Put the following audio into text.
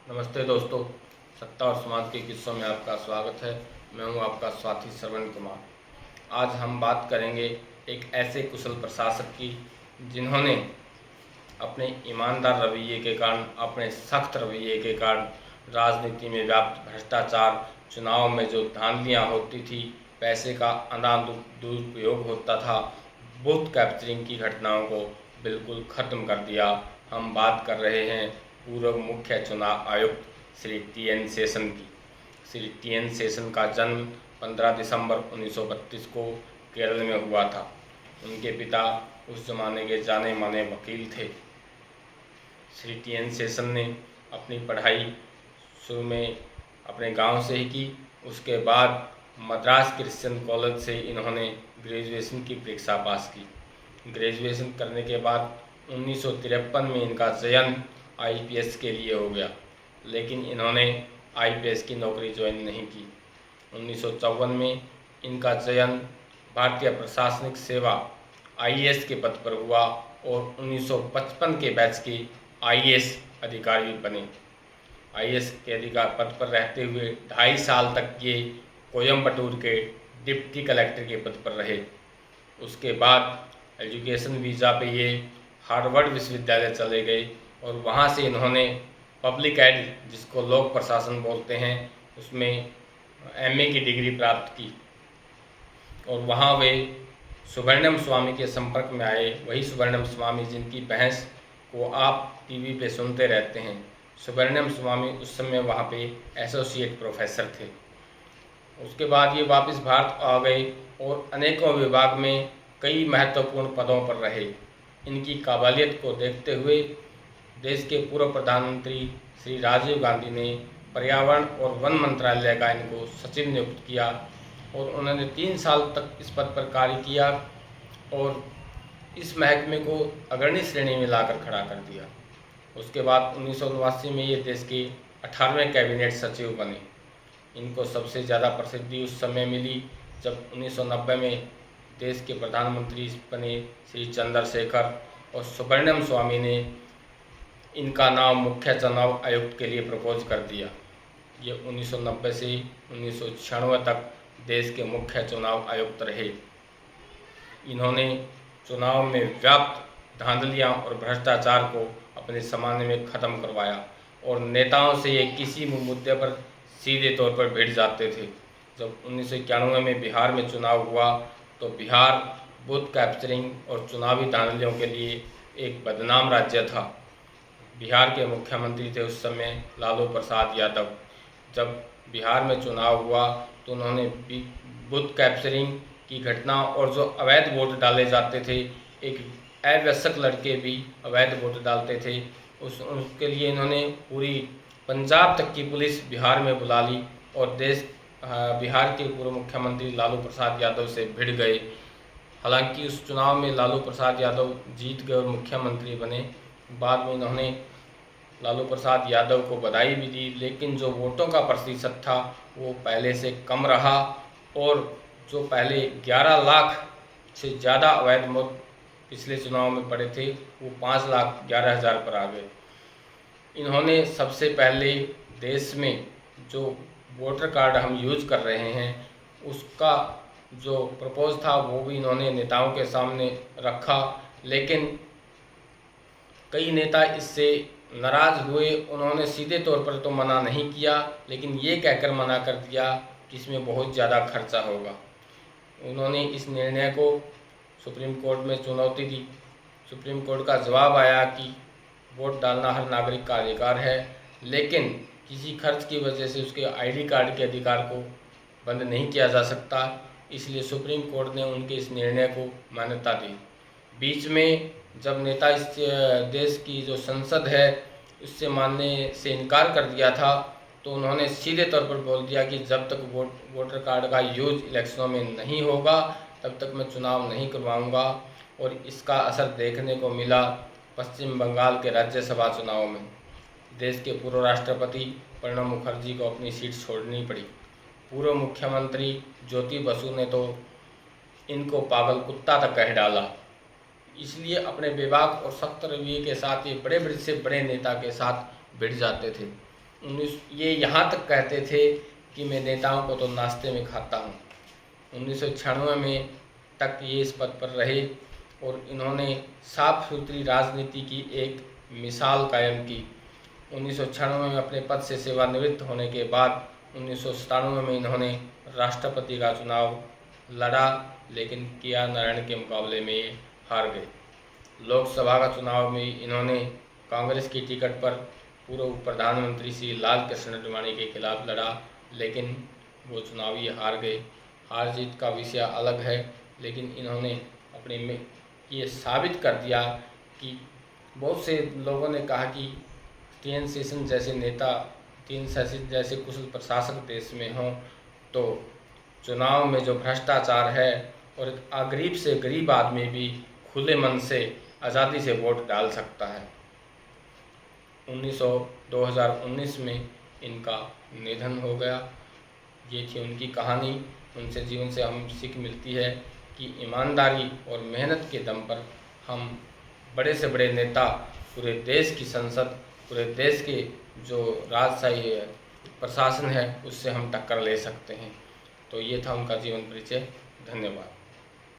नमस्ते दोस्तों, सत्ता और समाज के किस्सों में आपका स्वागत है। मैं हूं आपका साथी श्रवण कुमार। आज हम बात करेंगे एक ऐसे कुशल प्रशासक की जिन्होंने अपने ईमानदार रवैये के कारण, अपने सख्त रवैये के कारण राजनीति में व्याप्त भ्रष्टाचार, चुनाव में जो धांधलियाँ होती थी, पैसे का दुरुपयोग होता था, बूथ कैप्चरिंग की घटनाओं को बिल्कुल ख़त्म कर दिया। हम बात कर रहे हैं पूर्व मुख्य चुनाव आयुक्त श्री टी.एन. शेषन की। श्री टी.एन. शेषन का जन्म 15 दिसंबर 1932 को केरल में हुआ था। उनके पिता उस जमाने के जाने माने वकील थे। श्री टी.एन. शेषन ने अपनी पढ़ाई शुरू में अपने गांव से ही की। उसके बाद मद्रास क्रिश्चियन कॉलेज से इन्होंने ग्रेजुएशन की परीक्षा पास की। ग्रेजुएशन करने के बाद 1953 में इनका चयन आईपीएस के लिए हो गया, लेकिन इन्होंने आईपीएस की नौकरी ज्वाइन नहीं की। 1954 में इनका चयन भारतीय प्रशासनिक सेवा आईएएस के पद पर हुआ और 1955 के बैच के आईएएस अधिकारी बने। आईएएस के अधिकार पद पर रहते हुए 2.5 साल तक ये कोयम्बटूर के डिप्टी कलेक्टर के पद पर रहे। उसके बाद एजुकेशन वीज़ा पे ये हार्वर्ड विश्वविद्यालय चले गए और वहाँ से इन्होंने पब्लिक एड, जिसको लोक प्रशासन बोलते हैं, उसमें एमए की डिग्री प्राप्त की और वहाँ वे सुब्रमण्यम स्वामी के संपर्क में आए। वही सुब्रमण्यम स्वामी जिनकी बहस को आप टीवी पे सुनते रहते हैं। सुब्रमण्यम स्वामी उस समय वहाँ पे एसोसिएट प्रोफेसर थे। उसके बाद ये वापस भारत आ गए और अनेकों विभाग में कई महत्वपूर्ण पदों पर रहे। इनकी काबिलियत को देखते हुए देश के पूर्व प्रधानमंत्री श्री राजीव गांधी ने पर्यावरण और वन मंत्रालय का इनको सचिव नियुक्त किया और उन्होंने 3 साल तक इस पद पर कार्य किया और इस महकमे को अग्रणी श्रेणी में लाकर खड़ा कर दिया। उसके बाद 1989 में ये देश के 18वें कैबिनेट सचिव बने। इनको सबसे ज़्यादा प्रसिद्धि उस समय मिली जब 1990 में देश के प्रधानमंत्री बने श्री चंद्रशेखर और सुब्रमण्यम स्वामी ने इनका नाम मुख्य चुनाव आयुक्त के लिए प्रपोज कर दिया। ये 1990 से 1996 तक देश के मुख्य चुनाव आयुक्त रहे। इन्होंने चुनाव में व्याप्त धांधलियाँ और भ्रष्टाचार को अपने ज़माने में ख़त्म करवाया और नेताओं से ये किसी भी मुद्दे पर सीधे तौर पर भिड़ जाते थे। जब 1991 में बिहार में चुनाव हुआ तो बिहार बूथ कैप्चरिंग और चुनावी धांधलियों के लिए एक बदनाम राज्य था। बिहार के मुख्यमंत्री थे उस समय लालू प्रसाद यादव। जब बिहार में चुनाव हुआ तो उन्होंने बूथ कैप्चरिंग की घटना और जो अवैध वोट डाले जाते थे, एक अवयस्क लड़के भी अवैध वोट डालते थे, उसके लिए इन्होंने पूरी पंजाब तक की पुलिस बिहार में बुला ली और बिहार के पूर्व मुख्यमंत्री लालू प्रसाद यादव से भिड़ गए। हालांकि उस चुनाव में लालू प्रसाद यादव जीत गए और मुख्यमंत्री बने। बाद में इन्होंने लालू प्रसाद यादव को बधाई भी दी, लेकिन जो वोटों का प्रतिशत था वो पहले से कम रहा और जो पहले 11 लाख से ज़्यादा अवैध वोट पिछले चुनाव में पड़े थे वो 5,11,000 पर आ गए। इन्होंने सबसे पहले देश में जो वोटर कार्ड हम यूज कर रहे हैं उसका जो प्रपोज था वो भी इन्होंने नेताओं के सामने रखा, लेकिन कई नेता इससे नाराज़ हुए। उन्होंने सीधे तौर पर तो मना नहीं किया, लेकिन ये कहकर मना कर दिया कि इसमें बहुत ज़्यादा खर्चा होगा। उन्होंने इस निर्णय को सुप्रीम कोर्ट में चुनौती दी। सुप्रीम कोर्ट का जवाब आया कि वोट डालना हर नागरिक का अधिकार है, लेकिन किसी खर्च की वजह से उसके आईडी कार्ड के अधिकार को बंद नहीं किया जा सकता। इसलिए सुप्रीम कोर्ट ने उनके इस निर्णय को मान्यता दी। बीच में जब नेता इस देश की जो संसद है उससे मानने से इनकार कर दिया था तो उन्होंने सीधे तौर पर बोल दिया कि जब तक वोटर कार्ड का यूज इलेक्शनों में नहीं होगा तब तक मैं चुनाव नहीं करवाऊंगा। और इसका असर देखने को मिला पश्चिम बंगाल के राज्यसभा चुनाव में। देश के पूर्व राष्ट्रपति प्रणब मुखर्जी को अपनी सीट छोड़नी पड़ी। पूर्व मुख्यमंत्री ज्योति बसु ने तो इनको पागल कुत्ता तक कह डाला। इसलिए अपने बेबाक और सख्त रवैये के साथ ये बड़े से बड़े नेता के साथ भिड़ जाते थे। ये यहाँ तक कहते थे कि मैं नेताओं को तो नाश्ते में खाता हूँ। 1996 में तक ये इस पद पर रहे और इन्होंने साफ सुथरी राजनीति की एक मिसाल कायम की। 1996 में अपने पद से सेवानिवृत्त होने के बाद 1997 में इन्होंने राष्ट्रपति का चुनाव लड़ा, लेकिन के.आर. नारायण के मुकाबले में ये हार गए। लोकसभा का चुनाव में इन्होंने कांग्रेस की टिकट पर पूर्व प्रधानमंत्री श्री लाल कृष्ण आडवाणी के खिलाफ लड़ा, लेकिन वो चुनावी हार गए। हार जीत का विषय अलग है, लेकिन इन्होंने अपने में ये साबित कर दिया कि बहुत से लोगों ने कहा कि टी.एन. शेषन जैसे नेता, टी.एन. शेषन जैसे कुशल प्रशासक देश में हों तो चुनाव में जो भ्रष्टाचार है और गरीब से गरीब आदमी भी खुले मन से आज़ादी से वोट डाल सकता है। 2019 में इनका निधन हो गया। ये थी उनकी कहानी। उनसे जीवन से हम सीख मिलती है कि ईमानदारी और मेहनत के दम पर हम बड़े से बड़े नेता, पूरे देश की संसद, पूरे देश के जो राजशाही प्रशासन है उससे हम टक्कर ले सकते हैं। तो ये था उनका जीवन परिचय। धन्यवाद।